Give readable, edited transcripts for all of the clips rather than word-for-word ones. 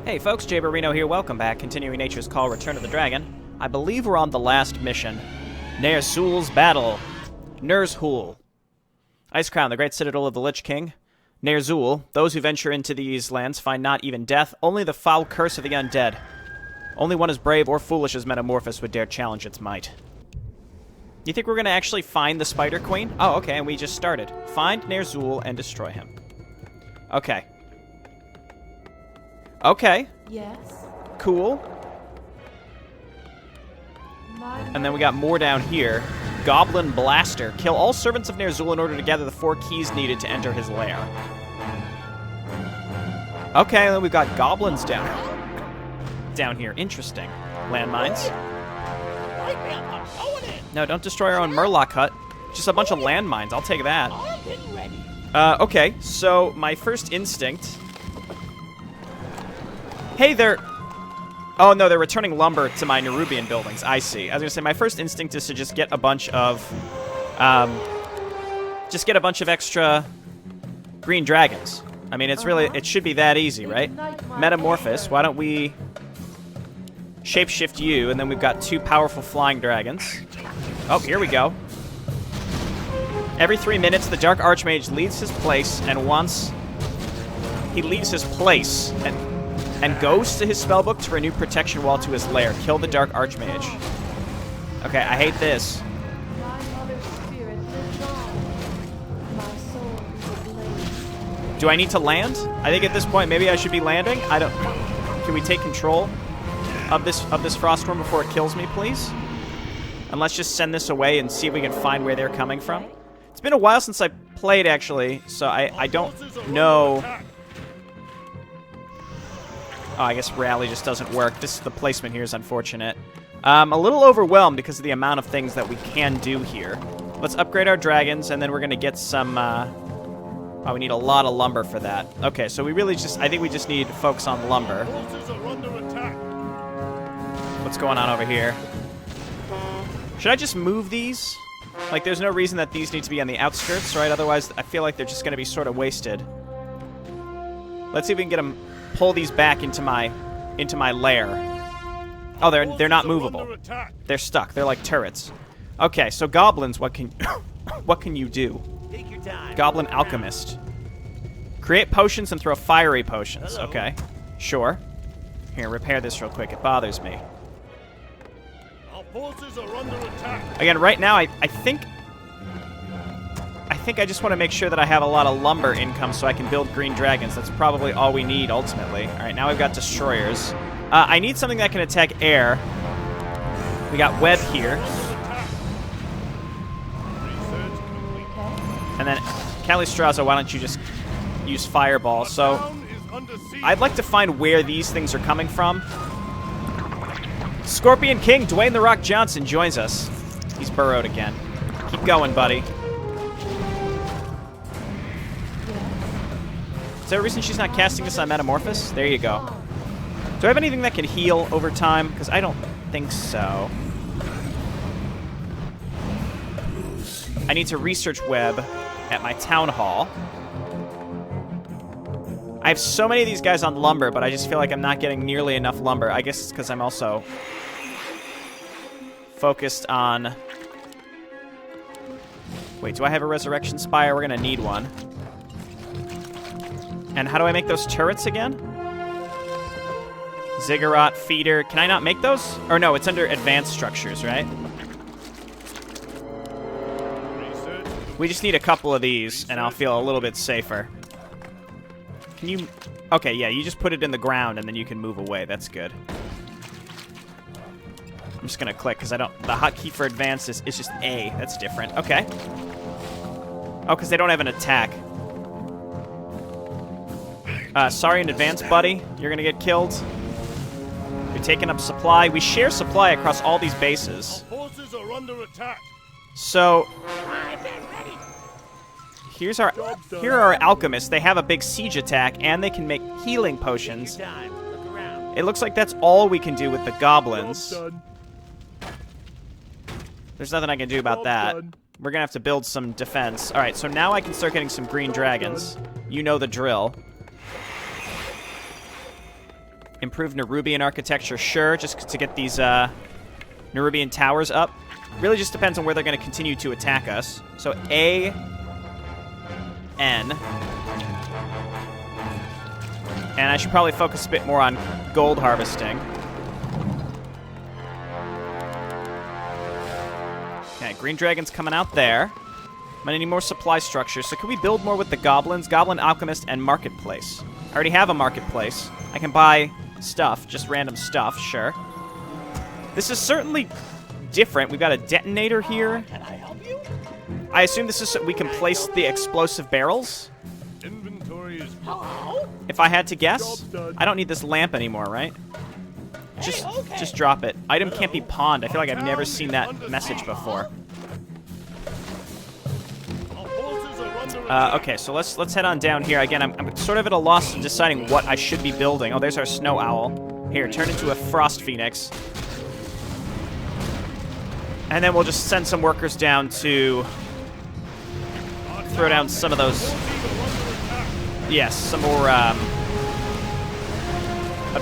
Hey folks, Jayborino here, welcome back. Continuing Nature's Call, Return of the Dragon. I believe we're on the last mission. Ner'zhul's Battle. Ner'zhul. Ice Crown, the great citadel of the Lich King. Ner'zhul, those who venture into these lands find not even death, only the foul curse of the undead. Only one as brave or foolish as Metamorphosis would dare challenge its might. You think we're going to actually find the Spider Queen? Oh, okay, and we just started. Find Ner'zhul and destroy him. Okay. Okay. Yes. Cool. And then we got more down here. Goblin Blaster. Kill all servants of Ner'zhul in order to gather the 4 keys needed to enter his lair. Okay, and then we've got goblins down here. Interesting. Landmines. No, don't destroy our own Murloc hut. Just a bunch of landmines. I'll take that. Okay, so my first instinct... Hey, they're... Oh, no, they're returning lumber to my Nerubian buildings. I see. I was going to say, my first instinct is to just get a bunch of... just get a bunch of extra green dragons. I mean, it's really... It should be that easy, right? Metamorphosis, why don't we... shapeshift you, and then we've got 2 powerful flying dragons. Oh, here we go. Every 3 minutes, the Dark Archmage leaves his place, and once he leaves his place and goes to his spellbook to renew protection wall to his lair. Kill the Dark Archmage. Okay, I hate this. Do I need to land? I think at this point maybe I should be landing. I don't... Can we take control of this Frostworm before it kills me, please? And let's just send this away and see if we can find where they're coming from. It's been a while since I played, actually, so I don't know... Oh, I guess rally just doesn't work. The placement here is unfortunate. A little overwhelmed because of the amount of things that we can do here. Let's upgrade our dragons, and then we're going to get some... Oh, we need a lot of lumber for that. Okay, so we really just... I think we just need to focus on lumber. What's going on over here? Should I just move these? Like, there's no reason that these need to be on the outskirts, right? Otherwise, I feel like they're just going to be sort of wasted. Let's see if we can get them... Pull these back into my lair. Oh, they're not movable. They're stuck. They're like turrets. Okay, so goblins, what can you do? Take your time. Goblin Alchemist. Create potions and throw fiery potions. Hello. Okay, sure. Here, repair this real quick. It bothers me. Our forces are under attack. Again, right now, I think I just want to make sure that I have a lot of lumber income so I can build green dragons. That's probably all we need, ultimately. All right, now we've got destroyers. I need something that can attack air. We got web here. And then, Calistraza, why don't you just use fireball? So, I'd like to find where these things are coming from. Scorpion King, Dwayne The Rock Johnson, joins us. He's burrowed again. Keep going, buddy. Is there a reason she's not casting this on Metamorphosis? There you go. Do I have anything that can heal over time? Because I don't think so. I need to research web at my town hall. I have so many of these guys on lumber, but I just feel like I'm not getting nearly enough lumber. I guess it's because I'm also focused on... Wait, do I have a Resurrection Spire? We're going to need one. And how do I make those turrets again? Ziggurat, feeder. Can I not make those? Or no, it's under advanced structures, right? We just need a couple of these, and I'll feel a little bit safer. Can you... Okay, yeah, you just put it in the ground, and then you can move away. That's good. I'm just going to click, because I don't... The hotkey for advanced is just A. That's different. Okay. Oh, because they don't have an attack. Sorry in advance, buddy. You're gonna get killed. You're taking up supply. We share supply across all these bases. Our forces are under attack. So, here are our alchemists. They have a big siege attack, and they can make healing potions. It looks like that's all we can do with the goblins. There's nothing I can do about that. We're gonna have to build some defense. All right, so now I can start getting some green dragons. You know the drill. Improve Nerubian architecture, sure, just to get these Nerubian towers up. Really just depends on where they're going to continue to attack us. So A, N. And I should probably focus a bit more on gold harvesting. Okay, green dragon's coming out there. I'm gonna need more supply structures. So can we build more with the goblins? Goblin alchemist and marketplace. I already have a marketplace. I can buy stuff, just random stuff, sure. This is certainly different. We've got a detonator here. Can I help you? I assume this is so we can place the explosive barrels. Inventory is Hello? If I had to guess, Job's done. I don't need this lamp anymore, right? Just, Hey, okay. just drop it. Item can't be pawned. I feel like I've never Town seen is that under message siege. before. Our forces are under attack. Okay, so let's head on down here. Again, I'm sort of at a loss in deciding what I should be building. Oh, there's our snow owl. Here, turn into a frost phoenix. And then we'll just send some workers down to throw down some of those. Yes, some more of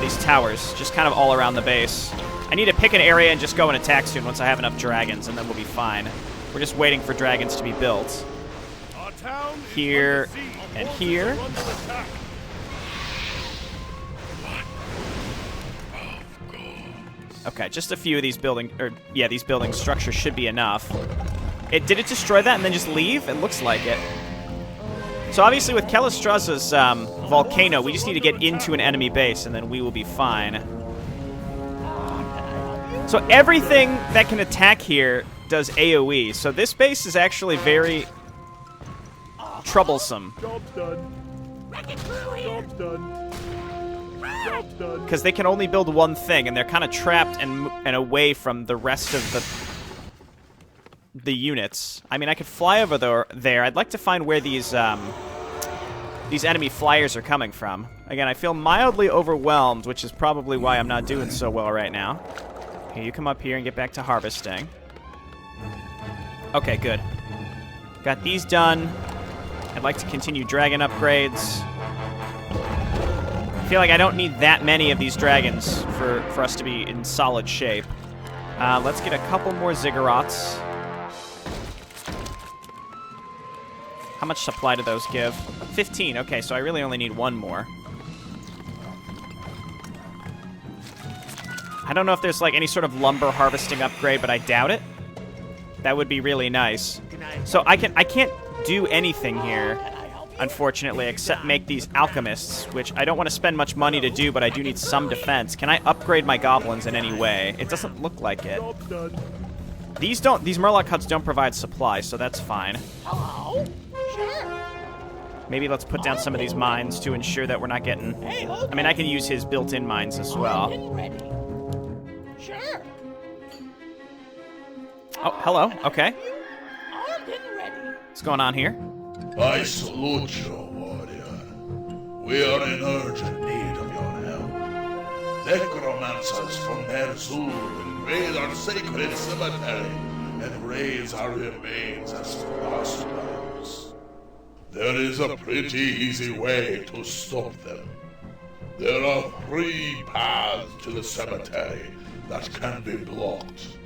these towers, just kind of all around the base. I need to pick an area and just go and attack soon once I have enough dragons, and then we'll be fine. We're just waiting for dragons to be built. Our town is Here under siege. Our and forces here. are under attack. Okay, just a few of these these building structures should be enough. Did it destroy that and then just leave? It looks like it. So obviously with Kalistraza's volcano, we just need to get into an enemy base and then we will be fine. So everything that can attack here does AoE. So this base is actually very troublesome. Job's done. Wrecking crew here. Job's done. Job's done. Because they can only build one thing, and they're kind of trapped and away from the rest of the units. I mean, I could fly over there. I'd like to find where these enemy flyers are coming from. Again, I feel mildly overwhelmed, which is probably why I'm not doing so well right now. Here, you come up here and get back to harvesting. Okay, good. Got these done. I'd like to continue dragon upgrades. I feel like I don't need that many of these dragons for us to be in solid shape. Let's get a couple more ziggurats. How much supply do those give? 15. Okay, so I really only need one more. I don't know if there's like any sort of lumber harvesting upgrade, but I doubt it. That would be really nice. So I can't do anything here, unfortunately, except make these alchemists, which I don't want to spend much money to do, but I do need some defense. Can I upgrade my goblins in any way? It doesn't look like it. Job's done. These Murloc huts don't provide supply, so that's fine. Hello? Sure. Maybe let's put down some of these mines to ensure that we're not getting... Hey, I mean, I can use his built-in mines as well. Getting ready. Sure. Oh, hello. Okay. I'm getting ready. What's going on here? I salute you, warrior. We are in urgent need of your help. Necromancers from Ner'zhul invade our sacred cemetery and raise our remains as crossbows. There is a pretty easy way to stop them. There are 3 paths to the cemetery that can be blocked.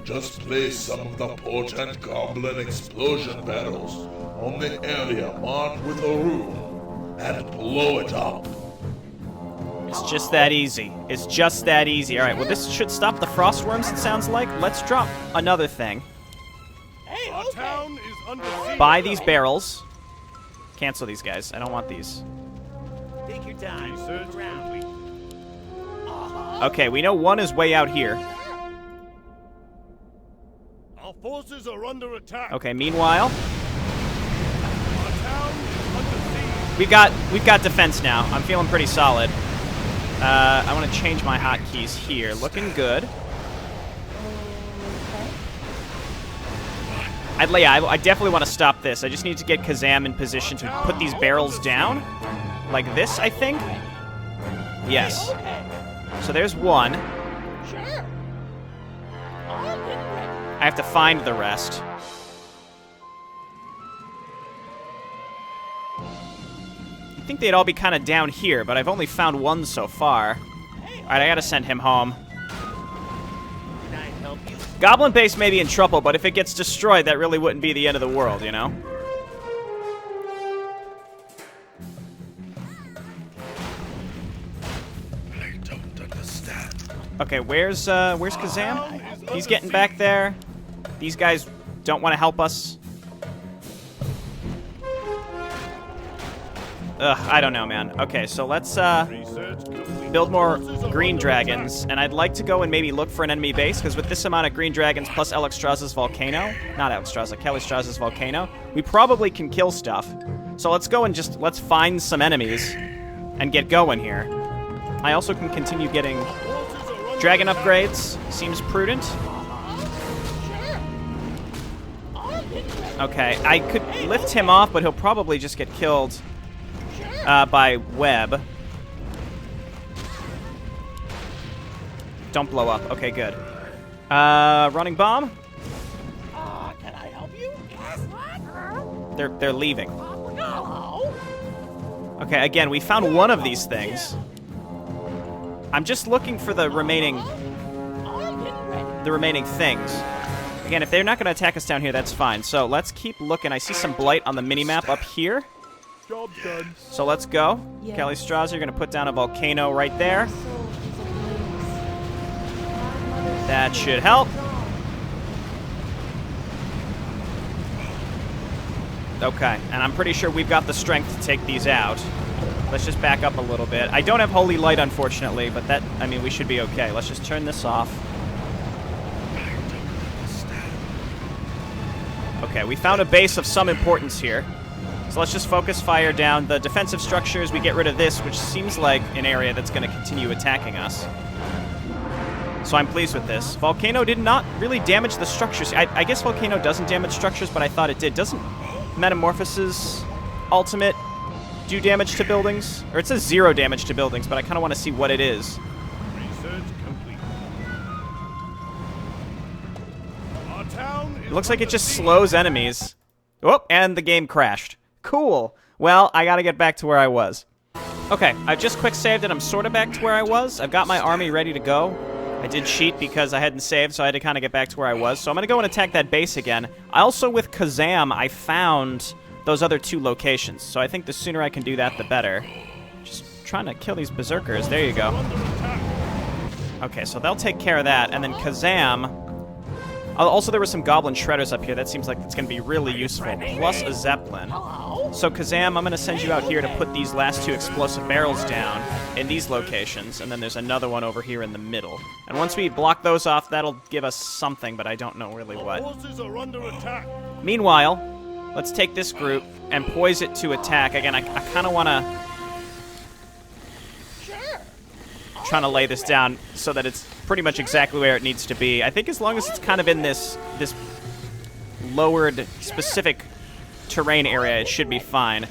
Just place some of the potent goblin explosion barrels on the area marked with a rune and blow it up. It's just that easy. It's just that easy. All right, well, this should stop the frostworms, it sounds like. Let's drop another thing. Hey, Our okay. town is under siege. Buy these barrels. Cancel these guys. I don't want these. Take your time. Research Move around. complete. Okay, we know one is way out here. Our forces are under attack. Okay, meanwhile, Our town is under siege. we've got defense now. I'm feeling pretty solid. I want to change my hotkeys here. Looking good. I definitely want to stop this. I just need to get Kazam in position to put these barrels down. Like this, I think. Yes. Okay. So there's one. Sure. I'm getting ready. I have to find the rest. You'd think they'd all be kind of down here, but I've only found one so far. Alright, I gotta send him home. Can I help you? Goblin base may be in trouble, but if it gets destroyed, that really wouldn't be the end of the world, you know? I don't understand. Okay, where's Kazam? He's getting back there. These guys don't want to help us. Ugh, I don't know, man. Okay, so let's Research complete. build more Forces are green under dragons, and I'd like to go and maybe look for an enemy base, because with this amount of green dragons plus Alexstrasza's volcano, not Alexstrasza, Kellystrasza's volcano, we probably can kill stuff. So let's go and let's find some enemies and get going here. I also can continue getting Forces are under dragon upgrades. Seems prudent. Sure. I've been ready. Okay, I could lift him off, but he'll probably just get killed by web. Don't blow up. Okay, good. Running bomb? Can I help you? Yes. They're leaving. No. Okay, again, we found one of these things. I'm just looking for the remaining I've been ready. things. Again, if they're not going to attack us down here, that's fine. So let's keep looking. I see some blight on the minimap up here. Job done. So let's go. Yes. Kellystrasza, you're going to put down a volcano right there. That should help. Okay, and I'm pretty sure we've got the strength to take these out. Let's just back up a little bit. I don't have Holy Light, unfortunately, but that, I mean, we should be okay. Let's just turn this off. Okay, we found a base of some importance here. So let's just focus fire down the defensive structures. We get rid of this, which seems like an area that's going to continue attacking us. So I'm pleased with this. Volcano did not really damage the structures. I guess Volcano doesn't damage structures, but I thought it did. Doesn't Metamorphosis ultimate do damage to buildings? Or it says 0 damage to buildings, but I kind of want to see what it is. Research complete. Our town is It looks like it under just siege. slows enemies. Oh, and the game crashed. Cool. Well, I gotta get back to where I was. Okay, I've just quick saved and I'm sort of back to where I was. I've got my army ready to go. I did cheat because I hadn't saved, so I had to kind of get back to where I was. So I'm going to go and attack that base again. I also, with Kazam, I found those other 2 locations. So I think the sooner I can do that, the better. Just trying to kill these berserkers. There you go. Under attack. Okay, so they'll take care of that. And then Kazam... Also, there were some goblin shredders up here. That seems like it's going to be really useful. Plus a zeppelin. Hello. So, Kazam, I'm going to send you out here to put these last 2 explosive barrels down in these locations, and then there's another one over here in the middle. And once we block those off, that'll give us something, but I don't know really Our what. forces are under attack. Meanwhile, let's take this group and poise it to attack. Again, I kind of want to Sure. trying to lay this down so that it's pretty much exactly where it needs to be. I think as long as it's kind of in this lowered specific terrain area, it should be fine.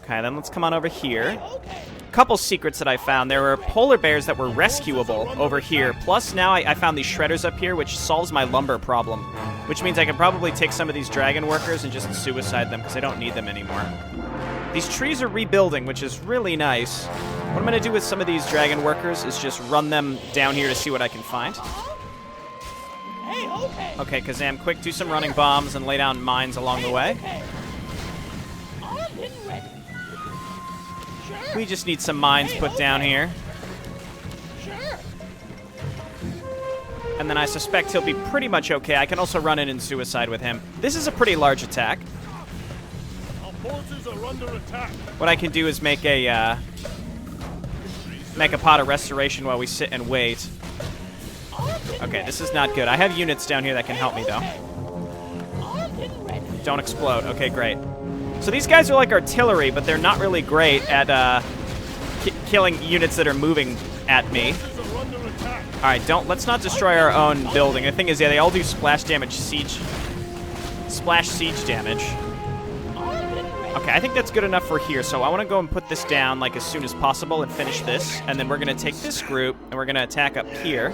Okay, then let's come on over here. Okay. Couple secrets that I found. There were polar bears that were rescuable over here. Plus, now I found these shredders up here, which solves my lumber problem. Which means I can probably take some of these dragon workers and just suicide them because I don't need them anymore. These trees are rebuilding, which is really nice. What I'm going to do with some of these dragon workers is just run them down here to see what I can find. Hey, okay. Okay, Kazam, quick, do some running bombs and lay down mines along the way. Okay. I've been ready. Sure. We just need some mines put down here. Sure. And then I suspect he'll be pretty much okay. I can also run in and suicide with him. This is a pretty large attack. Our forces are under attack. What I can do is make a pot of restoration while we sit and wait. Okay, this is not good. I have units down here that can help me, though. I've been ready. Don't explode. Okay, great. So these guys are like artillery, but they're not really great at killing units that are moving at me. Forces are under attack. All right, let's not destroy our own building. The thing is, yeah, they all do splash siege damage. Okay, I think that's good enough for here. So I want to go and put this down like as soon as possible and finish this, and then we're gonna take this group and we're gonna attack up here.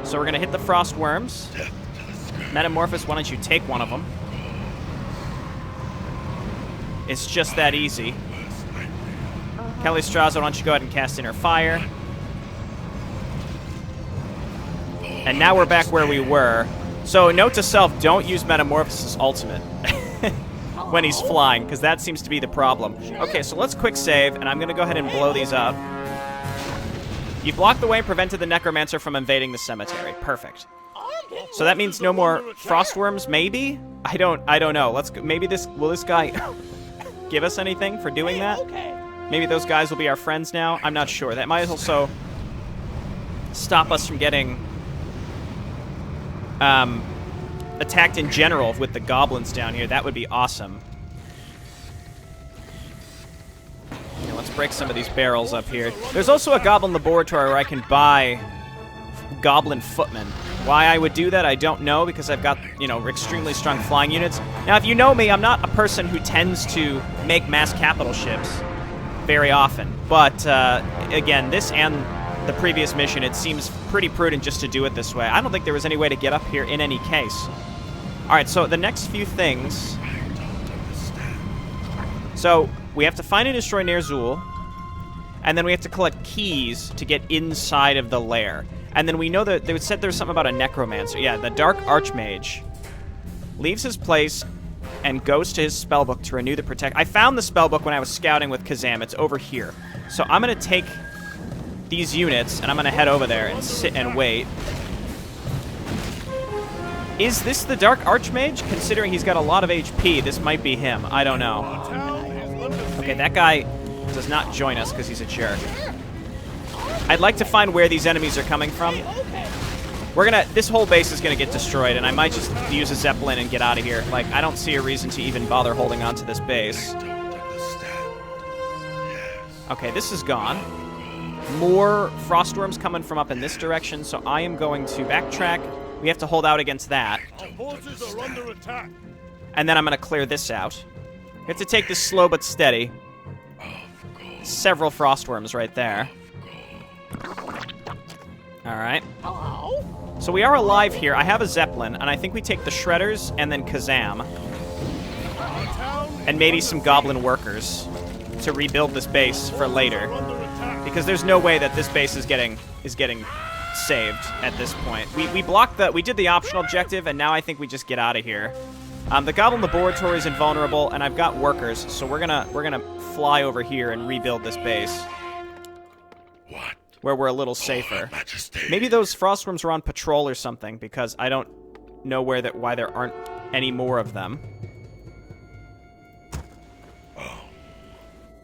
So we're gonna hit the frost worms. Metamorphosis, why don't you take one of them? It's just that easy. Kellystrasza, why don't you go ahead and cast Inner Fire? And now we're back where we were. So note to self, don't use Metamorphosis Ultimate when he's flying, because that seems to be the problem. Okay, so let's quick save, and I'm going to go ahead and blow these up. You've blocked the way and prevented the Necromancer from invading the cemetery. Perfect. So that means no more Frostworms, maybe? I don't know. Let's go. Maybe will this guy give us anything for doing that? Maybe those guys will be our friends now. I'm not sure. That might also stop us from getting attacked in general with the goblins down here. That would be awesome. Here, let's break some of these barrels up here. There's also a goblin laboratory where I can buy goblin footmen. Why I would do that, I don't know, because I've got, extremely strong flying units. Now, if you know me, I'm not a person who tends to make mass capital ships very often. But, again, this and the previous mission, it seems pretty prudent just to do it this way. I don't think there was any way to get up here in any case. Alright, so the next few things... So, we have to find and destroy Ner'zhul, and then we have to collect keys to get inside of the lair. And then we know that they said there's something about a necromancer. Yeah, the Dark Archmage leaves his place and goes to his spellbook to renew the protect. I found the spellbook when I was scouting with Kazam. It's over here. So I'm going to take these units, and I'm going to head over there and sit and wait. Is this the Dark Archmage? Considering he's got a lot of HP, this might be him. I don't know. Okay, that guy does not join us because he's a jerk. I'd like to find where these enemies are coming from. This whole base is gonna get destroyed, and I might just use a Zeppelin and get out of here. Like, I don't see a reason to even bother holding on to this base. Okay, this is gone. More Frostworms coming from up in this direction, so I am going to backtrack. We have to hold out against that. Our forces are under attack. And then I'm gonna clear this out. We have to take this slow but steady. Several Frostworms right there. Alright. So we are alive here. I have a Zeppelin, and I think we take the Shredders and then Kazam. And maybe some Goblin Workers to rebuild this base for later. Because there's no way that this base is getting saved at this point. We did the optional objective, and now I think we just get out of here. The Goblin Laboratory is invulnerable, and I've got workers, so we're gonna fly over here and rebuild this base. What? Where we're a little safer. Majesty. Maybe those Frostworms are on patrol or something, because I don't know why there aren't any more of them.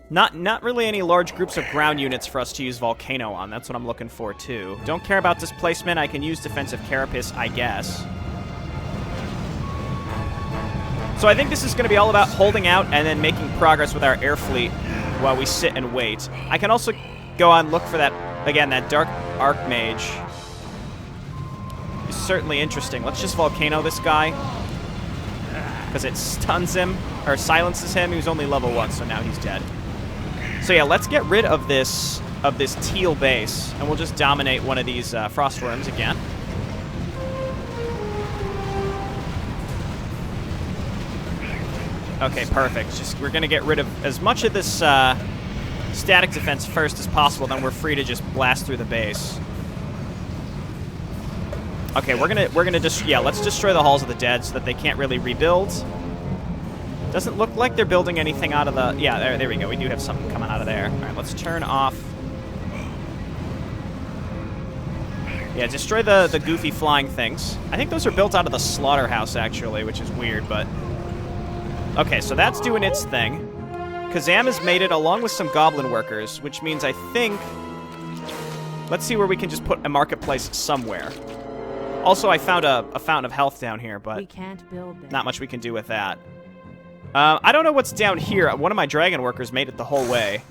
Not really any large groups of ground units for us to use Volcano on. That's what I'm looking for, too. Don't care about displacement. I can use Defensive Carapace, I guess. So I think this is going to be all about holding out and then making progress with our air fleet while we sit and wait. I can also go on and look for that, again, that Dark Archmage. It's certainly interesting. Let's just Volcano this guy, because it stuns him, or silences him. He was only level 1, so now he's dead. So yeah, let's get rid of this teal base, and we'll just dominate one of these Frostworms again. Okay, perfect. We're gonna get rid of as much of this static defense first as possible, then we're free to just blast through the base. Okay, let's destroy the Halls of the Dead so that they can't really rebuild. Doesn't look like they're building anything out of the... Yeah, there we go. We do have something coming out of there. All right, let's turn off... Yeah, destroy the goofy flying things. I think those are built out of the slaughterhouse, actually, which is weird, but... Okay, so that's doing its thing. Kazam has made it along with some Goblin Workers, which means I think... Let's see where we can just put a marketplace somewhere. Also, I found a fountain of health down here, but... We can't build that. Not much we can do with that. I don't know what's down here. One of my Dragon Workers made it the whole way.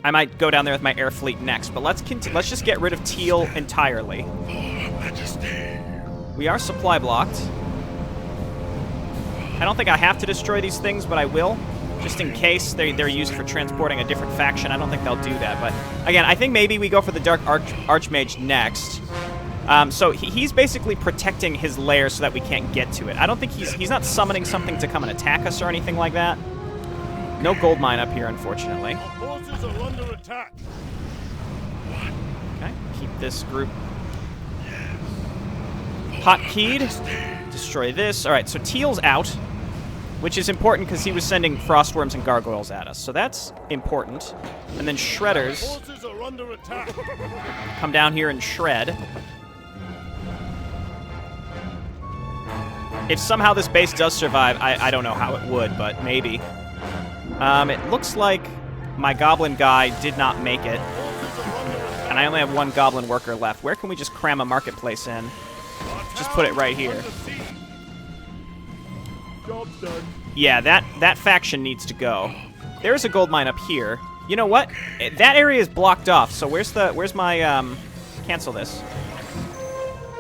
I might go down there with my air fleet next, but let's just get rid of teal entirely. Majesty. We are supply blocked. I don't think I have to destroy these things, but I will. Just in case they're used for transporting a different faction. I don't think they'll do that, but again, I think maybe we go for the Dark Archmage next. So he's basically protecting his lair so that we can't get to it. I don't think he's not summoning something to come and attack us or anything like that. No gold mine up here, unfortunately. Our forces are under attack. Okay. keep this group hotkeyed. Destroy this. All right, so Teal's out, which is important because he was sending frostworms and gargoyles at us. So that's important. And then shredders Forces are under attack. come down here and shred. If somehow this base does survive, I don't know how it would, but maybe. It looks like my goblin guy did not make it. And I only have one goblin worker left. Where can we just cram a marketplace in? Just put it right here. Job's done. Yeah, that faction needs to go. There's a gold mine up here. You know what? That area is blocked off, so where's my, cancel this.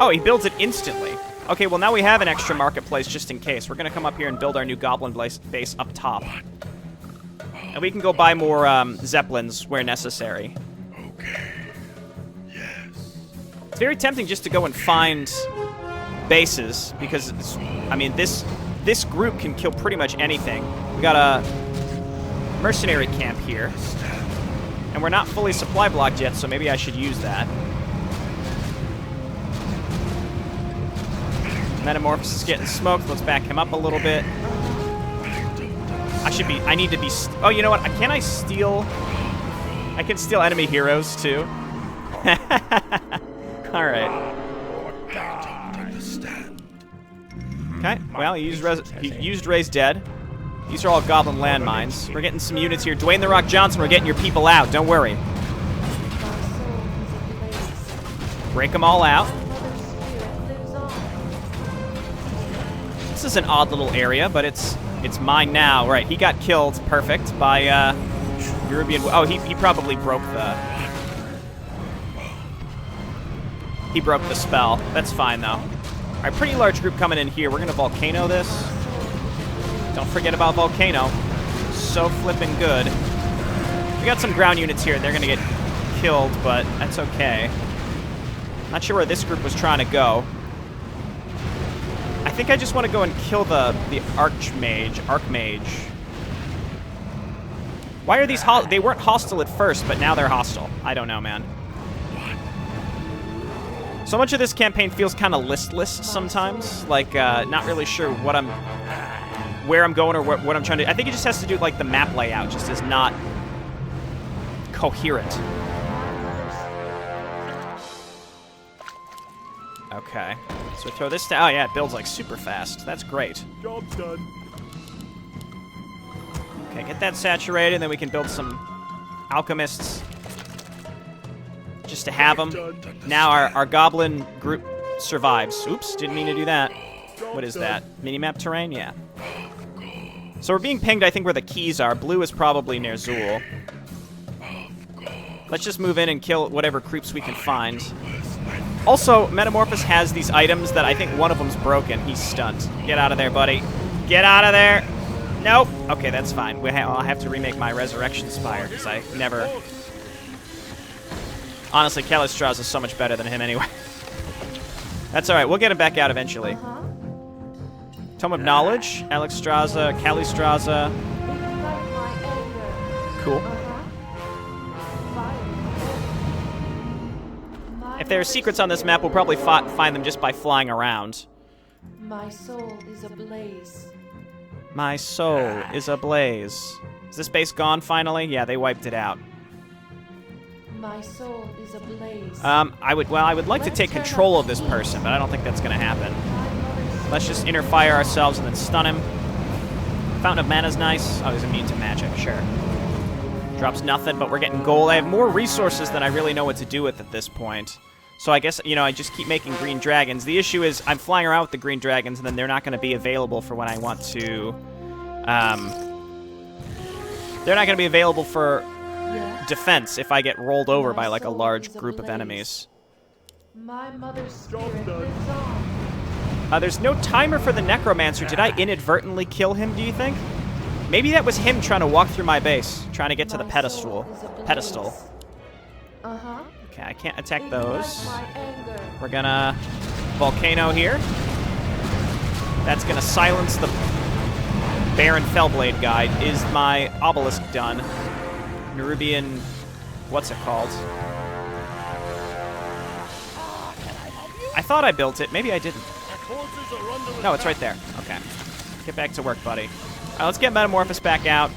Oh, he builds it instantly. Okay, well now we have an extra marketplace just in case. We're gonna come up here and build our new goblin base up top. And we can go buy more, zeppelins where necessary. Okay. Yes. It's very tempting just to go and find bases, because, I mean, this group can kill pretty much anything. We got a mercenary camp here. And we're not fully supply blocked yet, so maybe I should use that. Metamorphosis is getting smoked. Let's back him up a little bit. I need to be... Oh, you know what? Can I steal... I can steal enemy heroes, too. Alright. Okay, well, he used Ray's dead. These are all goblin landmines. We're getting some units here. Dwayne The Rock Johnson, we're getting your people out. Don't worry. Break them all out. This is an odd little area, but it's mine now. Right, he got killed. Perfect. By, European... Oh, he probably broke the... He broke the spell. That's fine, though. All right, pretty large group coming in here. We're going to volcano this. Don't forget about volcano. So flippin' good. We got some ground units here. They're going to get killed, but that's okay. Not sure where this group was trying to go. I think I just want to go and kill the Archmage. Why are these they weren't hostile at first, but now they're hostile. I don't know, man. So much of this campaign feels kind of listless sometimes. Like, not really sure where I'm going or what I'm trying to do. I think it just has to do with, like, the map layout just is not coherent. Okay. So throw this down. Oh, yeah, it builds, like, super fast. That's great. Job's done. Okay, get that saturated, and then we can build some alchemists just to have them. Now our goblin group survives. Oops, didn't mean to do that. What is that? Minimap terrain? Yeah. So we're being pinged, I think, where the keys are. Blue is probably Ner'zhul. Let's just move in and kill whatever creeps we can find. Also, Metamorphosis has these items that I think one of them's broken. He's stunned. Get out of there, buddy. Get out of there! Nope. Okay, that's fine. I'll have to remake my Resurrection Spire, because I never... Honestly, Kalistraza is so much better than him anyway. That's alright, we'll get him back out eventually. Tome of Knowledge, Alexstrasza, Kalistraza. Cool. If there are secrets on this map, we'll probably find them just by flying around. My soul is ablaze. My soul is ablaze. Is this base gone finally? Yeah, they wiped it out. My soul is ablaze. I would like to take control of this person, but I don't think that's gonna happen. Let's just inner fire ourselves and then stun him. Fountain of Mana's nice. Oh, he's immune to magic, sure. Drops nothing, but we're getting gold. I have more resources than I really know what to do with at this point. So I guess, you know, I just keep making green dragons. The issue is I'm flying around with the green dragons, and then they're not going to be available for when I want to... they're not going to be available for defense if I get rolled over by, like, a large group of enemies. My mother's spirit lives on. There's no timer for the Necromancer. Did I inadvertently kill him, do you think? Maybe that was him trying to walk through my base, trying to get to the pedestal. Uh-huh. Okay, I can't attack those. My anger. We're gonna volcano here. That's gonna silence the Baron Fellblade guy. Is my obelisk done? Nerubian, what's it called? I thought I built it. Maybe I didn't. Our forces are under No, it's right there. Okay. Get back to work, buddy. All right, let's get Metamorphosis back out.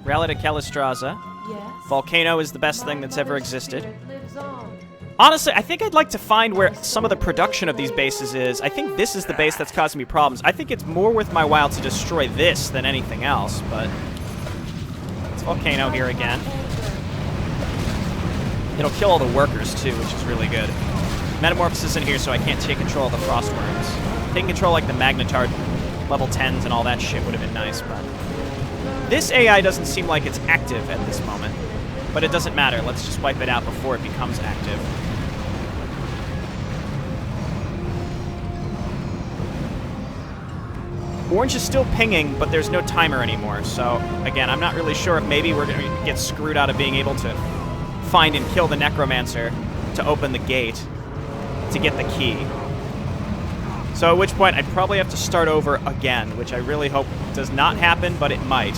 Rally to Calistraza. Yes. Volcano is the best thing My that's ever mother's existed. spirit lives on. Honestly, I think I'd like to find where some of the production of these bases is. I think this is the base that's causing me problems. I think it's more worth my while to destroy this than anything else, but... It's Volcano here again. It'll kill all the workers, too, which is really good. Metamorphosis isn't here, so I can't take control of the Frostworms. Taking control, like, the Magnetard level 10s and all that shit would have been nice, but... This AI doesn't seem like it's active at this moment. But it doesn't matter. Let's just wipe it out before it becomes active. Orange is still pinging, but there's no timer anymore. So, again, I'm not really sure if maybe we're going to get screwed out of being able to find and kill the Necromancer to open the gate to get the key. So at which point I'd probably have to start over again, which I really hope does not happen, but it might.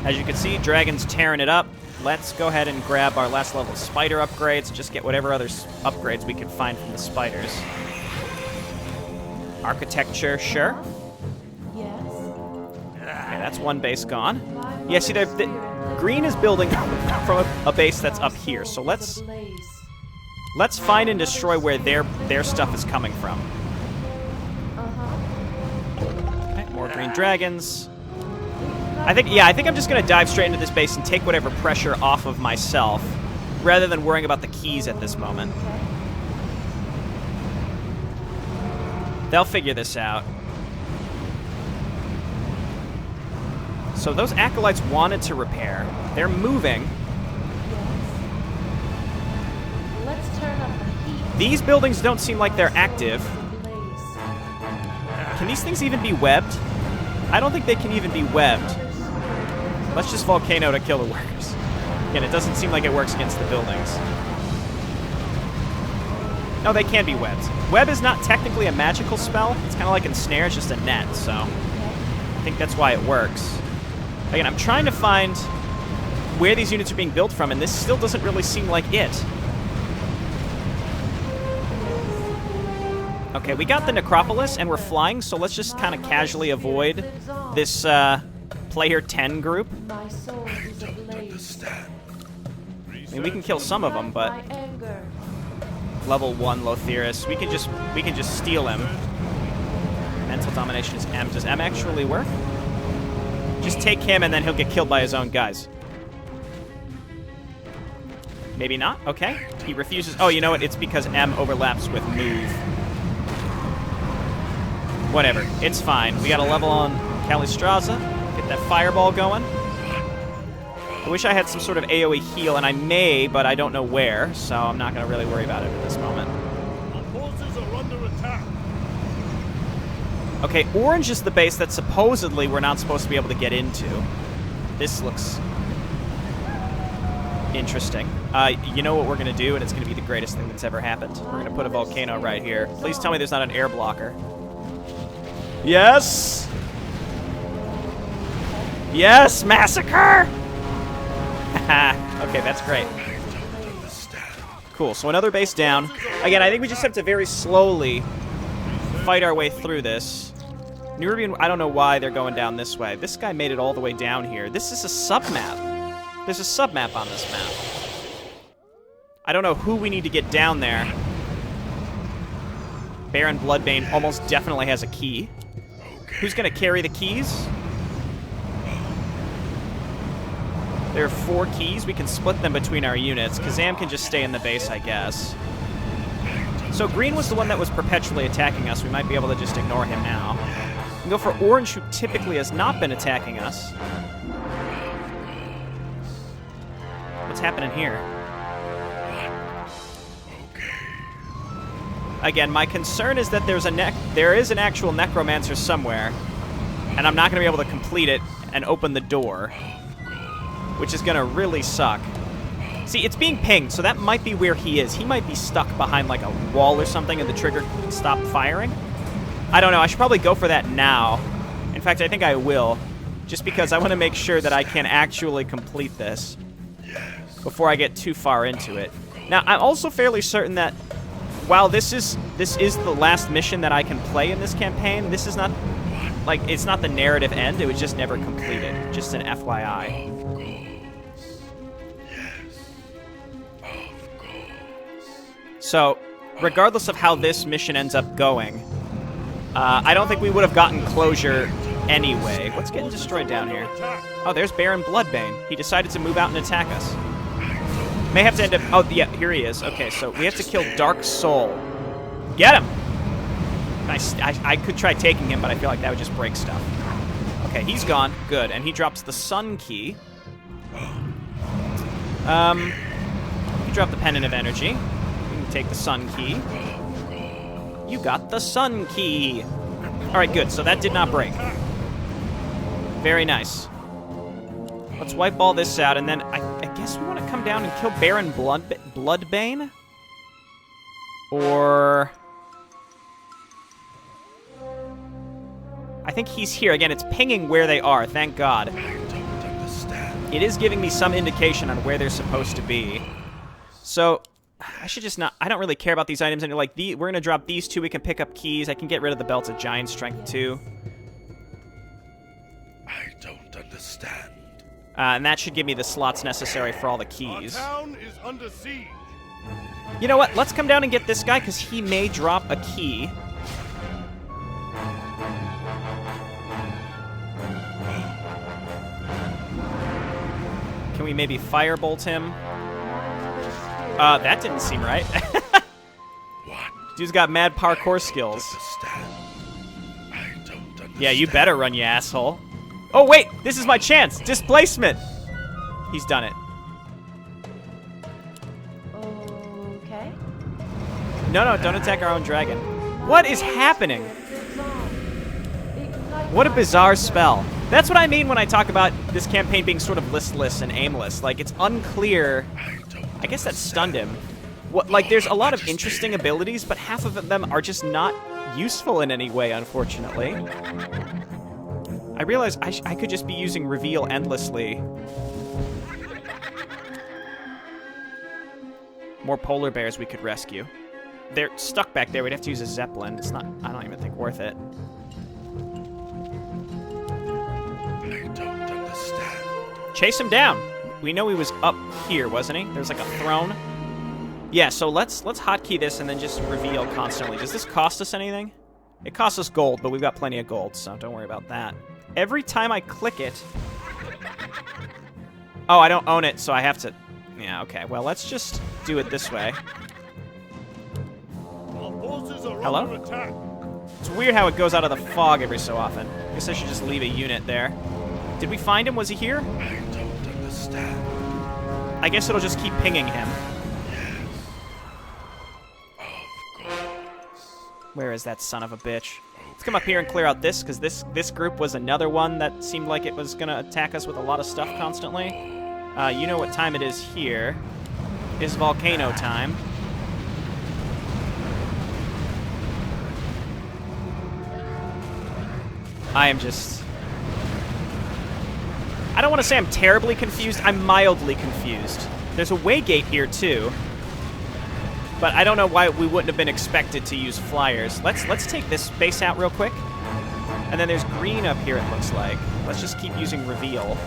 As you can see, Dragon's tearing it up. Let's go ahead and grab our last level spider upgrades, just get whatever other upgrades we can find from the spiders. Architecture, sure. Yes. Okay, that's one base gone. Yeah, see, green is building from a base that's up here, so let's find and destroy where their stuff is coming from. Okay, more green dragons. I think I'm just gonna dive straight into this base and take whatever pressure off of myself, rather than worrying about the keys at this moment. They'll figure this out. So those acolytes wanted to repair. They're moving. Let's turn up the heat. These buildings don't seem like they're active. Can these things even be webbed? I don't think they can even be webbed. Let's just Volcano to kill the workers. Again, it doesn't seem like it works against the buildings. No, they can be webbed. Web is not technically a magical spell. It's kind of like Ensnare, it's just a net, so I think that's why it works. Again, I'm trying to find where these units are being built from, and this still doesn't really seem like it. Okay, we got the Necropolis, and we're flying, so let's just kind of casually avoid this player 10 group. My soul is ablaze. I mean, we can kill some of them, but My anger. level 1 Lothirus, we can just steal him. Mental domination is M. Does M actually work? Just take him, and then he'll get killed by his own guys. Maybe not. Okay. He refuses. Oh, you know what? It's because M overlaps with move. Whatever. It's fine. We got a level on Calistraza. Get that fireball going. I wish I had some sort of AoE heal, and I may, but I don't know where, so I'm not going to really worry about it at this moment. Our forces are under attack. Okay, orange is the base that supposedly we're not supposed to be able to get into. This looks interesting. You know what we're going to do, and it's going to be the greatest thing that's ever happened. We're going to put a volcano right here. Please tell me there's not an air blocker. Yes! Yes, massacre! Okay, that's great. Cool, so another base down. Again, I think we just have to very slowly fight our way through this. Nerubian, I don't know why they're going down this way. This guy made it all the way down here. This is a sub-map. There's a sub-map on this map. I don't know who we need to get down there. Baron Bloodbane almost definitely has a key. Who's going to carry the keys? There are 4 keys. We can split them between our units. Kazam can just stay in the base, I guess. So green was the one that was perpetually attacking us. We might be able to just ignore him now. We can go for orange, who typically has not been attacking us. What's happening here? Again, my concern is that there is an actual Necromancer somewhere, and I'm not going to be able to complete it and open the door, which is going to really suck. See, it's being pinged, so that might be where he is. He might be stuck behind, like, a wall or something, and the trigger stopped firing. I don't know. I should probably go for that now. In fact, I think I will, just because I want to make sure that I can actually complete this before I get too far into it. Now, I'm also fairly certain that while this is the last mission that I can play in this campaign, this is not, like, it's not the narrative end. It was just never completed. Just an FYI. Of course. Yes. Of course. So, regardless of how this mission ends up going, I don't think we would have gotten closure anyway. What's getting destroyed down here? Oh, there's Baron Bloodbane. He decided to move out and attack us. May have to end up... Oh, yeah, here he is. Okay, so we have to kill Dark Soul. Get him! Nice. I could try taking him, but I feel like that would just break stuff. Okay, he's gone. Good. And he drops the Sun Key. He dropped the Pendant of Energy. We can take the Sun Key. You got the Sun Key. Alright, good. So that did not break. Very nice. Let's wipe all this out, and then I guess we want to come down and kill Baron Bloodbane? Or... I think he's here. Again, it's pinging where they are, thank God. I don't understand. It is giving me some indication on where they're supposed to be. So, I should just not... I don't really care about these items, and like, we're going to drop these two, we can pick up keys, I can get rid of the Belt of Giant Strength too. I don't understand. And that should give me the slots necessary for all the keys. Our town is under siege. You know what? Let's come down and get this guy, because he may drop a key. Can we maybe firebolt him? That didn't seem right. What? Dude's got mad parkour skills. Understand. I don't understand. Yeah, you better run, you asshole. Oh, wait! This is my chance! Displacement! He's done it. Okay. No, don't attack our own dragon. What is happening? What a bizarre spell. That's what I mean when I talk about this campaign being sort of listless and aimless. Like, it's unclear. I guess that stunned him. What, like, there's a lot of interesting abilities, but half of them are just not useful in any way, unfortunately. I realize I could just be using Reveal endlessly. More polar bears we could rescue. They're stuck back there. We'd have to use a Zeppelin. It's not, I don't even think, worth it. I don't understand. Chase him down. We know he was up here, wasn't he? There's like a throne. Yeah, so let's hotkey this and then just reveal constantly. Does this cost us anything? It costs us gold, but we've got plenty of gold, so don't worry about that. Every time I click it... Oh, I don't own it, so I have to... Yeah, okay. Well, let's just do it this way. Our forces are Hello? under attack. It's weird how it goes out of the fog every so often. I guess I should just leave a unit there. Did we find him? Was he here? I don't understand. I guess it'll just keep pinging him. Of course. Where is that son of a bitch? Let's come up here and clear out this, because this group was another one that seemed like it was going to attack us with a lot of stuff constantly. You know what time it is here. It's volcano time. I am just... I don't want to say I'm terribly confused. I'm mildly confused. There's a waygate here, too. But I don't know why we wouldn't have been expected to use flyers. Let's take this base out real quick. And then there's green up here, it looks like. Let's just keep using Reveal.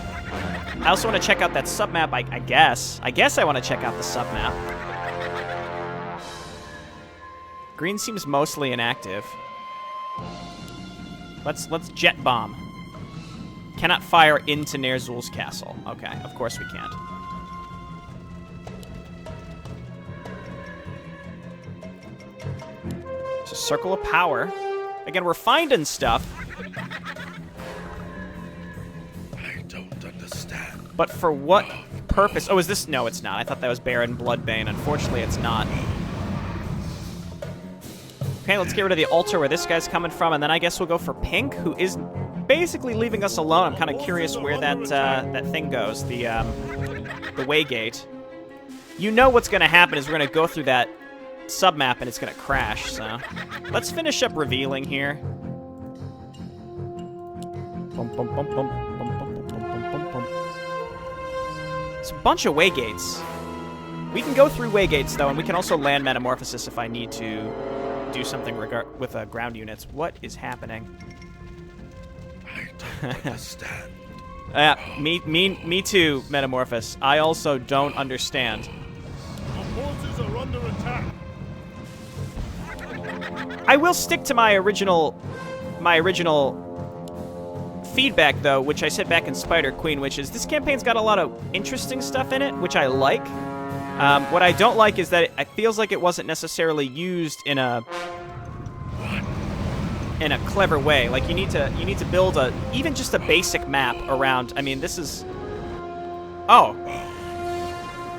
I also want to check out that submap, I guess. I guess I want to check out the submap. Green seems mostly inactive. Let's jet bomb. Cannot fire into Ner'zhul's castle. Okay, of course we can't. It's a circle of power. Again, we're finding stuff. I don't understand. But for what purpose? Oh, is this? No, it's not. I thought that was Baron Bloodbane. Unfortunately, it's not. Okay, let's get rid of the altar where this guy's coming from, and then I guess we'll go for Pink, who is basically leaving us alone. I'm kind of curious where that thing goes, the waygate. You know what's going to happen is we're going to go through that submap and it's going to crash, so... Let's finish up revealing here. Bum, bum, bum, bum, bum, bum, bum, bum, bum, bum. It's a bunch of waygates. We can go through waygates, though, and we can also land Metamorphosis if I need to do something with ground units. What is happening? I don't understand. Me too, Metamorphos. I also don't understand. Our forces are under attack. I will stick to my original feedback, though, which I said back in Spider Queen, which is this campaign's got a lot of interesting stuff in it, which I like. What I don't like is that it feels like it wasn't necessarily used in a clever way. Like you need to build even just a basic map around. I mean, this is. Oh,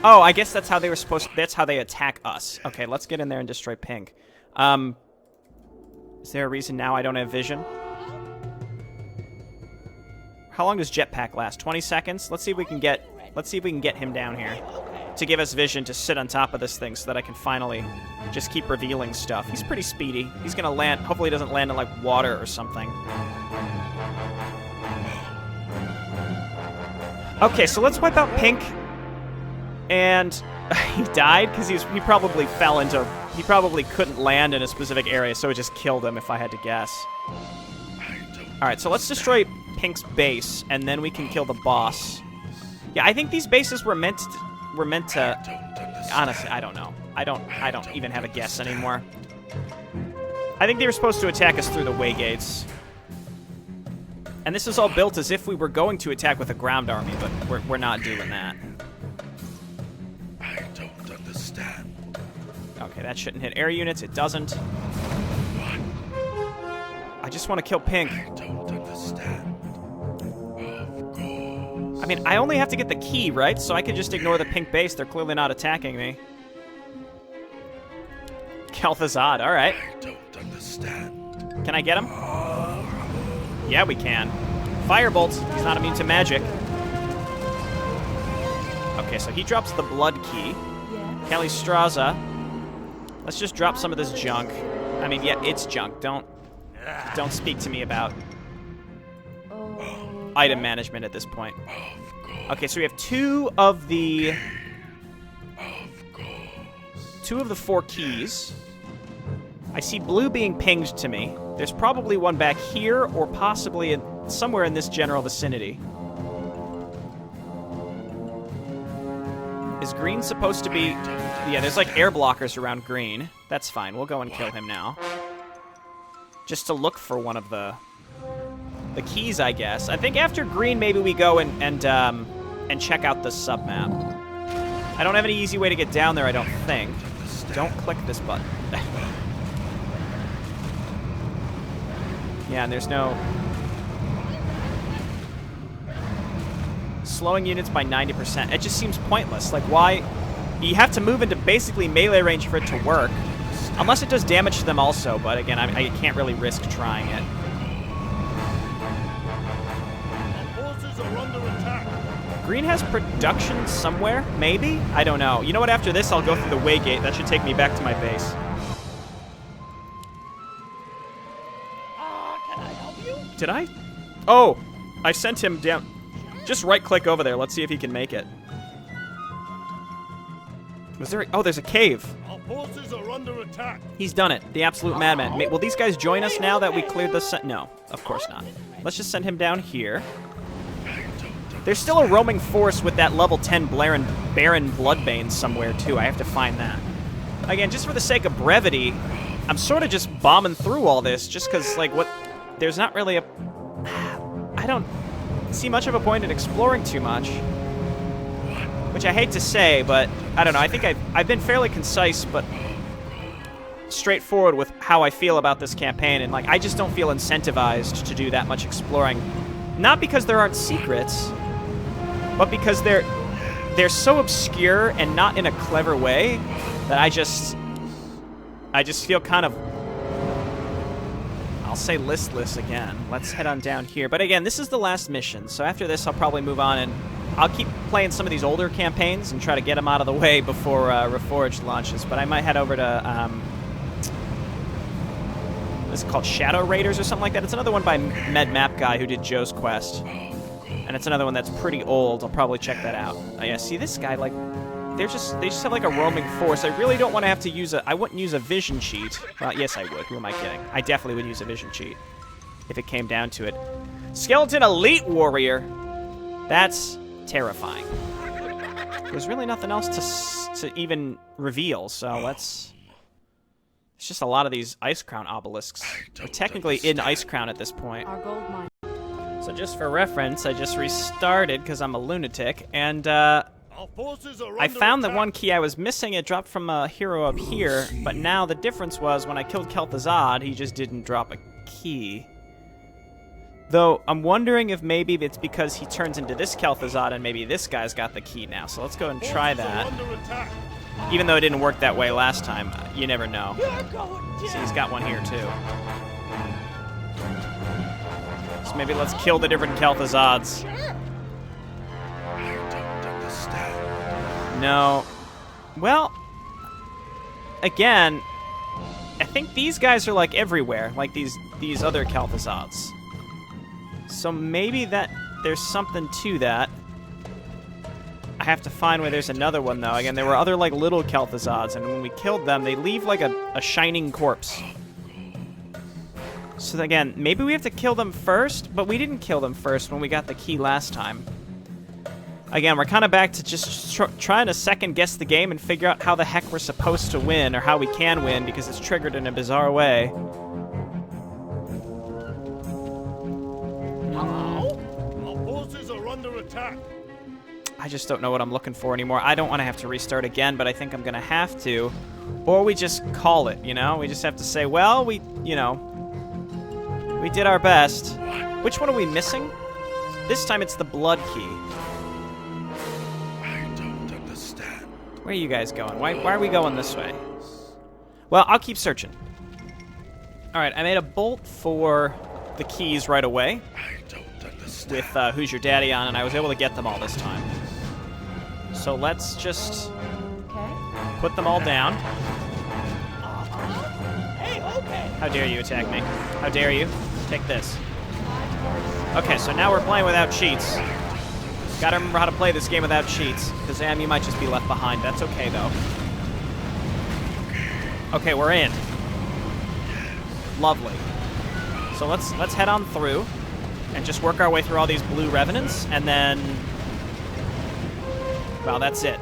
I guess that's how they were supposed. That's how they attack us. Okay, let's get in there and destroy Pink. Is there a reason now I don't have vision? How long does Jetpack last? 20 seconds. Let's see if we can get him down here to give us vision to sit on top of this thing so that I can finally just keep revealing stuff. He's pretty speedy. He's gonna land. Hopefully, he doesn't land in like water or something. Okay, so let's wipe out Pink. And he died because he probably fell into. He probably couldn't land in a specific area, so it just killed him if I had to guess. All right, so let's destroy Pink's base, and then we can kill the boss. Yeah, I think these bases were meant to. Honestly, I don't know. I don't even have a guess anymore. I think they were supposed to attack us through the waygates. And this is all built as if we were going to attack with a ground army, but we're not doing that. I don't understand. Okay, that shouldn't hit air units. It doesn't. I just want to kill Pink. I don't understand. Of course. I mean, I only have to get the key, right? So I can just ignore the Pink base. They're clearly not attacking me. Kel'Thuzad, all right. I don't understand. Can I get him? Yeah, we can. Firebolt. He's not immune to magic. Okay, so he drops the blood key. Yeah. Kalistraza. Let's just drop some of this junk. I mean, yeah, it's junk. Don't speak to me about item management at this point. Okay, so we have two of the 4 keys. I see blue being pinged to me. There's probably one back here or possibly somewhere in this general vicinity. Is green supposed to be... Yeah, there's like air blockers around green. That's fine. We'll go and kill him now. Just to look for one of the keys, I guess. I think after green, maybe we go and check out the submap. I don't have any easy way to get down there, I don't think. Don't click this button. Yeah, and there's no... Slowing units by 90%. It just seems pointless. Like, why? You have to move into basically melee range for it to work. Unless it does damage to them also, but again, I can't really risk trying it. Our forces are under attack. Green has production somewhere? Maybe? I don't know. You know what? After this, I'll go through the waygate. That should take me back to my base. Can I help you? Did I? Oh! I sent him down. Just right-click over there. Let's see if he can make it. Was there... Oh, there's a cave. Our forces are under attack. He's done it. The absolute madman. Will these guys join us now that we cleared the... No, of course not. Let's just send him down here. There's still a roaming force with that level 10 Baron Bloodbane somewhere, too. I have to find that. Again, just for the sake of brevity, I'm sort of just bombing through all this just because, like, what... There's not really a... I don't see much of a point in exploring too much. Which I hate to say, but I don't know. I think I've been fairly concise, but straightforward with how I feel about this campaign, and like I just don't feel incentivized to do that much exploring. Not because there aren't secrets, but because they're so obscure and not in a clever way that I just feel kind of, I'll say, listless again. Let's head on down here. But again, this is the last mission, so after this I'll probably move on and I'll keep playing some of these older campaigns and try to get them out of the way before Reforged launches. But I might head over to, this is called Shadow Raiders or something like that. It's another one by Med Map Guy who did Joe's Quest. And it's another one that's pretty old. I'll probably check that out. Oh yeah, see this guy, like, they just have like a roaming force. I really don't want to have to use I wouldn't use a vision cheat. Well, yes I would. Who am I kidding? I definitely would use a vision cheat if it came down to it. Skeleton Elite Warrior. That's terrifying. There's really nothing else to even reveal, so let's... It's just a lot of these Ice Crown obelisks. We're technically in Ice Crown at this point. Our gold mine. So just for reference, I just restarted because I'm a lunatic, and Our forces are I under found the attack. one key I was missing. It dropped from a hero up here, but now the difference was when I killed Kel'Thuzad, he just didn't drop a key. Though, I'm wondering if maybe it's because he turns into this Kel'Thuzad and maybe this guy's got the key now. So let's go and try Forces are that. under attack. Even though it didn't work that way last time, you never know. You're going See, down. he's got one here too. So maybe let's kill the different Kel'Thuzads. Sure. I don't understand. No. Well, again, I think these guys are like everywhere, like these other Kel'Thuzads. So maybe that there's something to that. I have to find where there's another one, though. Again, there were other, like, little Kel'Thuzads, and when we killed them, they leave, like, a shining corpse. So, again, maybe we have to kill them first, but we didn't kill them first when we got the key last time. Again, we're kind of back to just trying to second-guess the game and figure out how the heck we're supposed to win, or how we can win, because it's triggered in a bizarre way. Our forces are under attack. I just don't know what I'm looking for anymore. I don't want to have to restart again, but I think I'm going to have to. Or we just call it, you know? We just have to say, well, we did our best. Which one are we missing? This time it's the blood key. I don't understand. Where are you guys going? Why are we going this way? Well, I'll keep searching. Alright, I made a bolt for the keys right away I don't understand. with Who's Your Daddy on, and I was able to get them all this time. So let's just Okay. put them all down. Hey, okay. How dare you attack me? How dare you? Take this. Okay, so now we're playing without cheats. Gotta remember how to play this game without cheats, because you might just be left behind. That's okay, though. Okay, we're in. Lovely. So let's head on through and just work our way through all these blue revenants, and then... Well, that's it.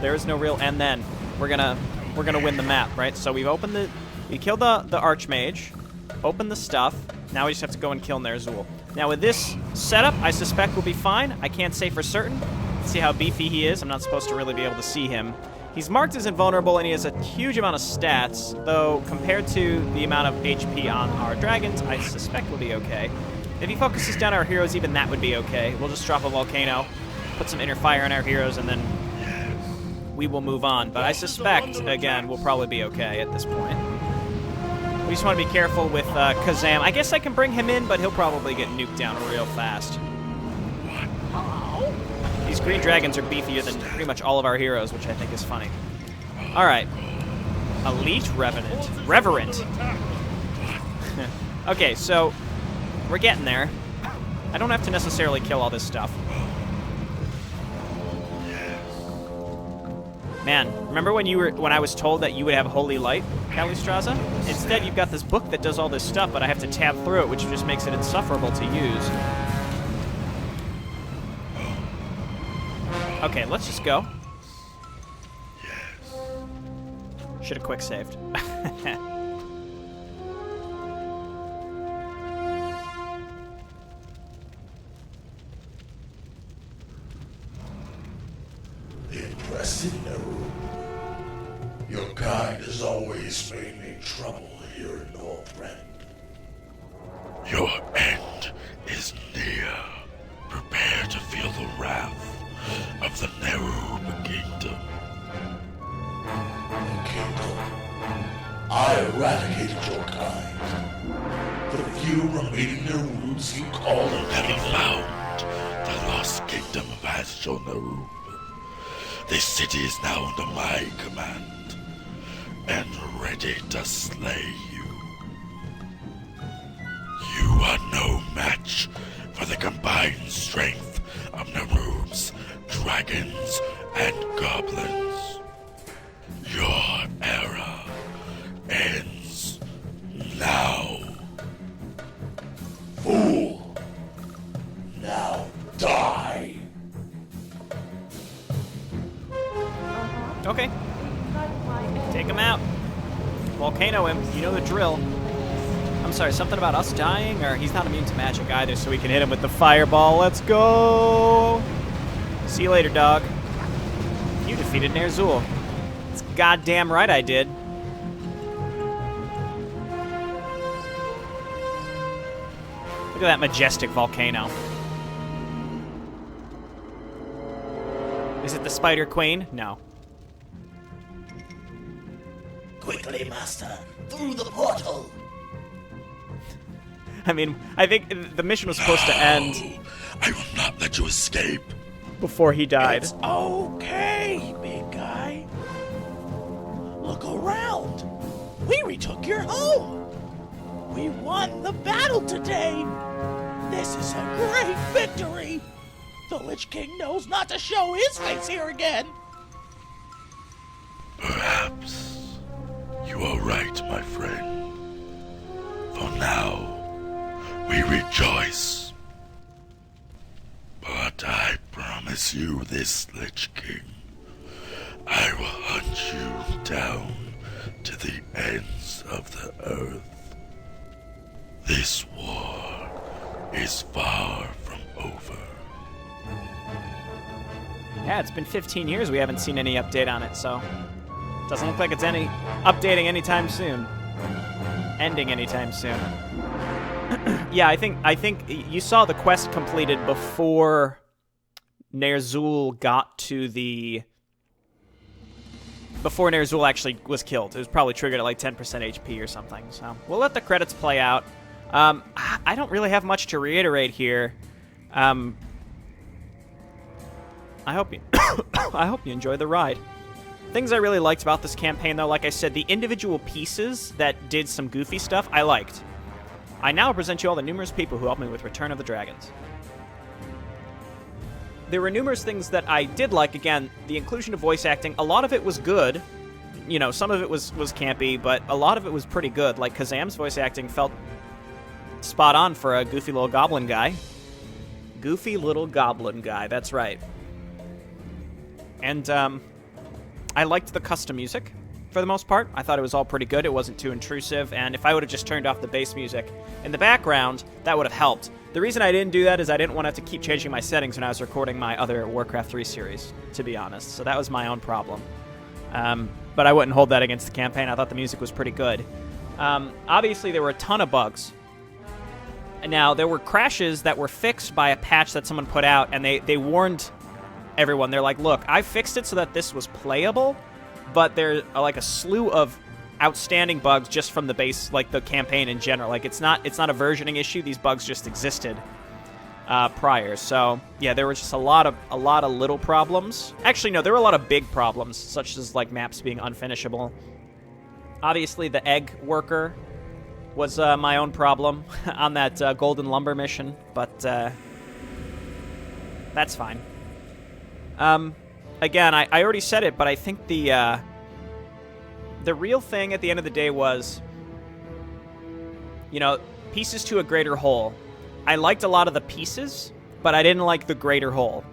There is no real and then. We're gonna win the map, right? So we killed the Archmage, opened the stuff. Now we just have to go and kill Ner'zhul. Now with this setup, I suspect we'll be fine. I can't say for certain. Let's see how beefy he is. I'm not supposed to really be able to see him. He's marked as invulnerable, and he has a huge amount of stats, though compared to the amount of HP on our dragons, I suspect we'll be okay. If he focuses down our heroes, even that would be okay. We'll just drop a volcano, put some inner fire on our heroes, and then we will move on. But I suspect, again, we'll probably be okay at this point. We just want to be careful with Kazam. I guess I can bring him in, but he'll probably get nuked down real fast. These green dragons are beefier than pretty much all of our heroes, which I think is funny. Alright. Elite Revenant. Reverent. Okay, so we're getting there. I don't have to necessarily kill all this stuff. Man, remember when I was told that you would have Holy Light, Kalistraza? Instead, you've got this book that does all this stuff, but I have to tab through it, which just makes it insufferable to use. Okay, let's just go. Should have quick saved. Interested, Ner'zhul? Your kind has always made me trouble here in Warcraft. Your end is near. Prepare to feel the wrath of the Ner'zhul Kingdom. The Kingdom? I eradicated your kind. The few remaining Ner'zhuls you call them never found the lost kingdom of Astral Ner'zhul. This city is now under my command, and ready to slay you. You are no match for the combined strength of Ner'zhul's dragons and goblins. Your era ends now. Fool! Now die! Okay, Cut my take him out. Volcano him. You know the drill. I'm sorry, something about us dying? Or he's not immune to magic either, so we can hit him with the fireball. Let's go! See you later, dog. You defeated Ner'zhul. It's goddamn right I did. Look at that majestic volcano. Is it the Spider Queen? No. Quickly, Master! Through the portal! I mean, I think the mission was supposed to end I will not let you escape. before he died. It's okay, big guy. Look around. We retook your home. We won the battle today. This is a great victory. The Lich King knows not to show his face here again. Perhaps you are right, my friend. For now, we rejoice. But I promise you this, Lich King. I will hunt you down to the ends of the earth. This war is far from over. Yeah, it's been 15 years we haven't seen any update on it, so doesn't look like it's any updating anytime soon. Ending anytime soon. Yeah, I think you saw the quest completed before Ner'zhul got to the... Before Ner'zhul actually was killed. It was probably triggered at like 10% HP or something, so we'll let the credits play out. I don't really have much to reiterate here. I hope you I hope you enjoy the ride. Things I really liked about this campaign, though, like I said, the individual pieces that did some goofy stuff, I liked. I now present you all the numerous people who helped me with Return of the Dragons. There were numerous things that I did like. Again, the inclusion of voice acting, a lot of it was good. You know, some of it was campy, but a lot of it was pretty good. Like, Kazam's voice acting felt spot on for a goofy little goblin guy. Goofy little goblin guy, that's right. And, I liked the custom music, for the most part. I thought it was all pretty good. It wasn't too intrusive, and if I would have just turned off the bass music in the background, that would have helped. The reason I didn't do that is I didn't want to have to keep changing my settings when I was recording my other Warcraft 3 series, to be honest. So that was my own problem. But I wouldn't hold that against the campaign. I thought the music was pretty good. Obviously, there were a ton of bugs. Now, there were crashes that were fixed by a patch that someone put out, and they warned everyone. They're like, look, I fixed it so that this was playable, but there are like a slew of outstanding bugs just from the base, like the campaign in general. Like, it's not a versioning issue. These bugs just existed prior. So yeah, there was just a lot of little problems. Actually, no, there were a lot of big problems, such as like maps being unfinishable. Obviously, the egg worker was my own problem on that golden lumber mission, but that's fine. Again, I already said it, but I think the real thing at the end of the day was, you know, pieces to a greater whole. I liked a lot of the pieces, but I didn't like the greater whole.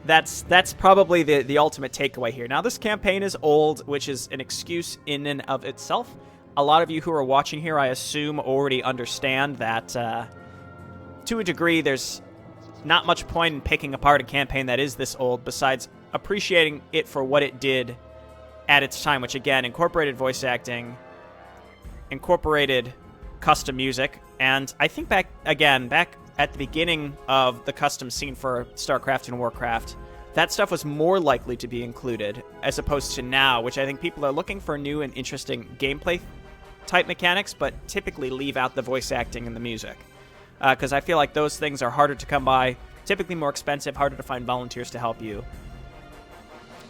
That's probably the ultimate takeaway here. Now, this campaign is old, which is an excuse in and of itself. A lot of you who are watching here, I assume, already understand that, to a degree, there's not much point in picking apart a campaign that is this old, besides appreciating it for what it did at its time, which, again, incorporated voice acting, incorporated custom music, and I think back at the beginning of the custom scene for StarCraft and Warcraft, that stuff was more likely to be included, as opposed to now, which I think people are looking for new and interesting gameplay-type mechanics, but typically leave out the voice acting and the music. Because I feel like those things are harder to come by, typically more expensive, harder to find volunteers to help you.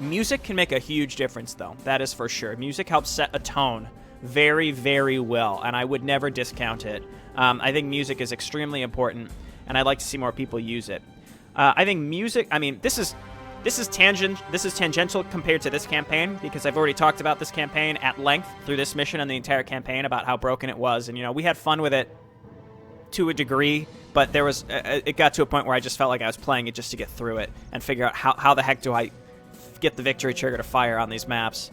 Music can make a huge difference, though. That is for sure. Music helps set a tone very, very well, and I would never discount it. I think music is extremely important, and I'd like to see more people use it. I think music... I mean, this is This is tangential compared to this campaign because I've already talked about this campaign at length through this mission and the entire campaign about how broken it was. And, we had fun with it to a degree, but there was it got to a point where I just felt like I was playing it just to get through it and figure out how the heck do I get the victory trigger to fire on these maps.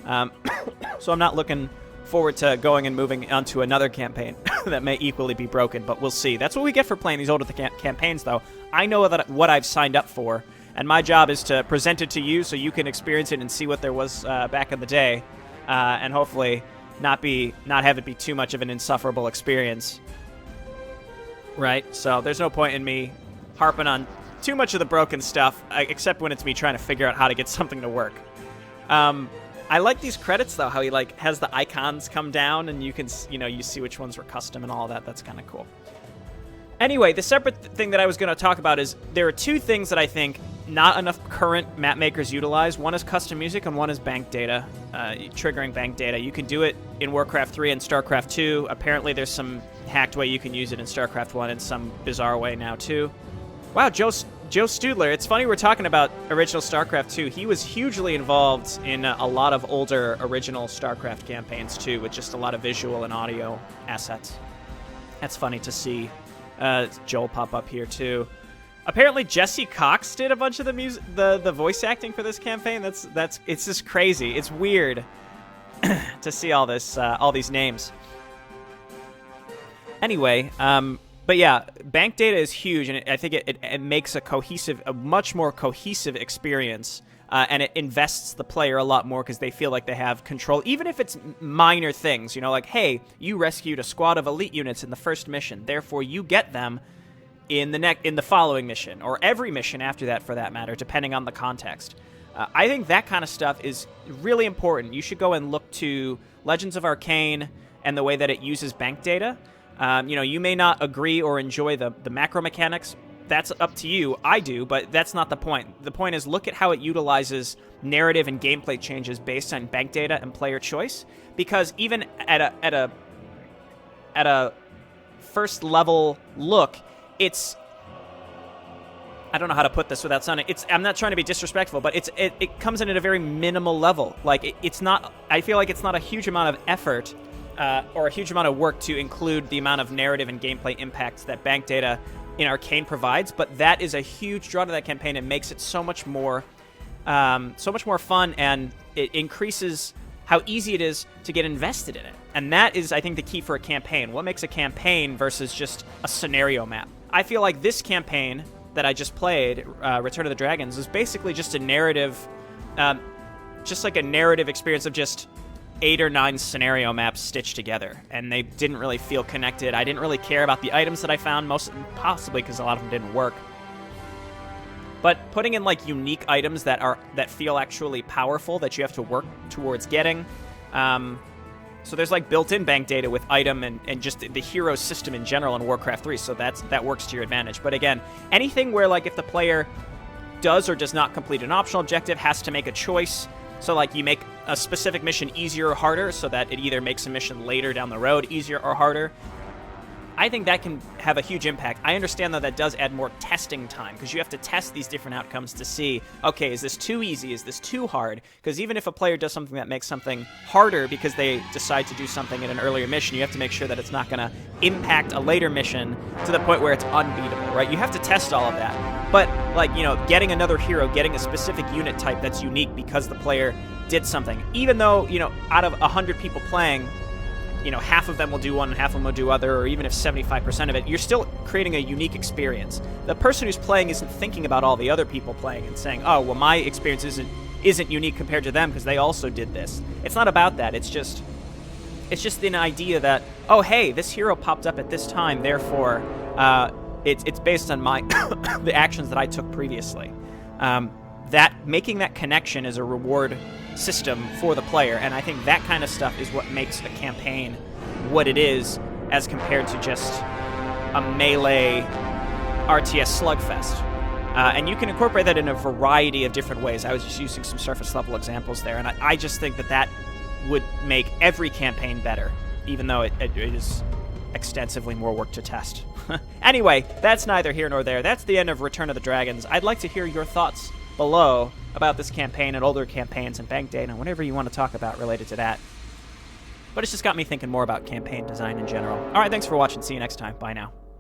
So I'm not looking forward to going and moving onto another campaign that may equally be broken, but we'll see. That's what we get for playing these older campaigns, though. I know that what I've signed up for, and my job is to present it to you so you can experience it and see what there was back in the day, and hopefully not have it be too much of an insufferable experience. Right? So there's no point in me harping on too much of the broken stuff, except when it's me trying to figure out how to get something to work. I like these credits, though, how he has the icons come down and you can, you see which ones were custom and all that. That's kind of cool. Anyway, the separate thing that I was going to talk about is there are two things that I think not enough current map makers utilize. One is custom music and one is bank data, triggering bank data. You can do it in Warcraft 3 and StarCraft 2. Apparently there's some hacked way you can use it in StarCraft 1 in some bizarre way now, too. Wow, Joe Studler. It's funny we're talking about original StarCraft 2. He was hugely involved in a lot of older original StarCraft campaigns, too, with just a lot of visual and audio assets. That's funny to see. Joel pop up here, too. Apparently Jesse Cox did a bunch of the voice acting for this campaign. It's just crazy. It's weird to see all these names. Anyway, but yeah, bank data is huge, and I think it makes a much more cohesive experience, and it invests the player a lot more because they feel like they have control, even if it's minor things, like, hey, you rescued a squad of elite units in the first mission, therefore you get them in the following mission, or every mission after that, for that matter, depending on the context. I think that kind of stuff is really important. You should go and look to Legends of Arcane and the way that it uses bank data. You may not agree or enjoy the macro mechanics. That's up to you. I do, but that's not the point. The point is, look at how it utilizes narrative and gameplay changes based on bank data and player choice. Because even at a first level look, it's, I don't know how to put this without sounding, I'm not trying to be disrespectful, but it comes in at a very minimal level. Like, it's not, I feel like it's not a huge amount of effort or a huge amount of work to include the amount of narrative and gameplay impacts that bank data in Arcane provides, but that is a huge draw to that campaign and makes it so much more fun, and it increases how easy it is to get invested in it. And that is, I think, the key for a campaign. What makes a campaign versus just a scenario map? I feel like this campaign that I just played, Return of the Dragons, is basically just a narrative, just like a narrative experience of just 8 or 9 scenario maps stitched together, and they didn't really feel connected. I didn't really care about the items that I found, possibly because a lot of them didn't work. But putting in like unique items that feel actually powerful, that you have to work towards getting. So there's like built-in bank data with item and just the hero system in general in Warcraft 3, so that works to your advantage. But again, anything where like if the player does or does not complete an optional objective, has to make a choice. So like you make a specific mission easier or harder, so that it either makes a mission later down the road easier or harder. I think that can have a huge impact. I understand, though, that does add more testing time, because you have to test these different outcomes to see, okay, is this too easy? Is this too hard? Because even if a player does something that makes something harder because they decide to do something in an earlier mission, you have to make sure that it's not going to impact a later mission to the point where it's unbeatable, right? You have to test all of that. But, like, getting another hero, getting a specific unit type that's unique because the player did something, even though, out of 100 people playing, half of them will do one and half of them will do other, or even if 75% of it, you're still creating a unique experience. The person who's playing isn't thinking about all the other people playing and saying, oh, well, my experience isn't unique compared to them because they also did this. It's not about that. It's just an idea that, oh, hey, this hero popped up at this time, therefore it's based on the actions that I took previously. That making that connection is a reward system for the player, and I think that kind of stuff is what makes a campaign what it is, as compared to just a melee RTS slugfest. And you can incorporate that in a variety of different ways. I was just using some surface level examples there, and I just think that would make every campaign better, even though it is extensively more work to test. Anyway, that's neither here nor there. That's the end of Return of the Dragons. I'd like to hear your thoughts below about this campaign and older campaigns and bank data and whatever you want to talk about related to that. But it's just got me thinking more about campaign design in general. All right, thanks for watching. See you next time. Bye now.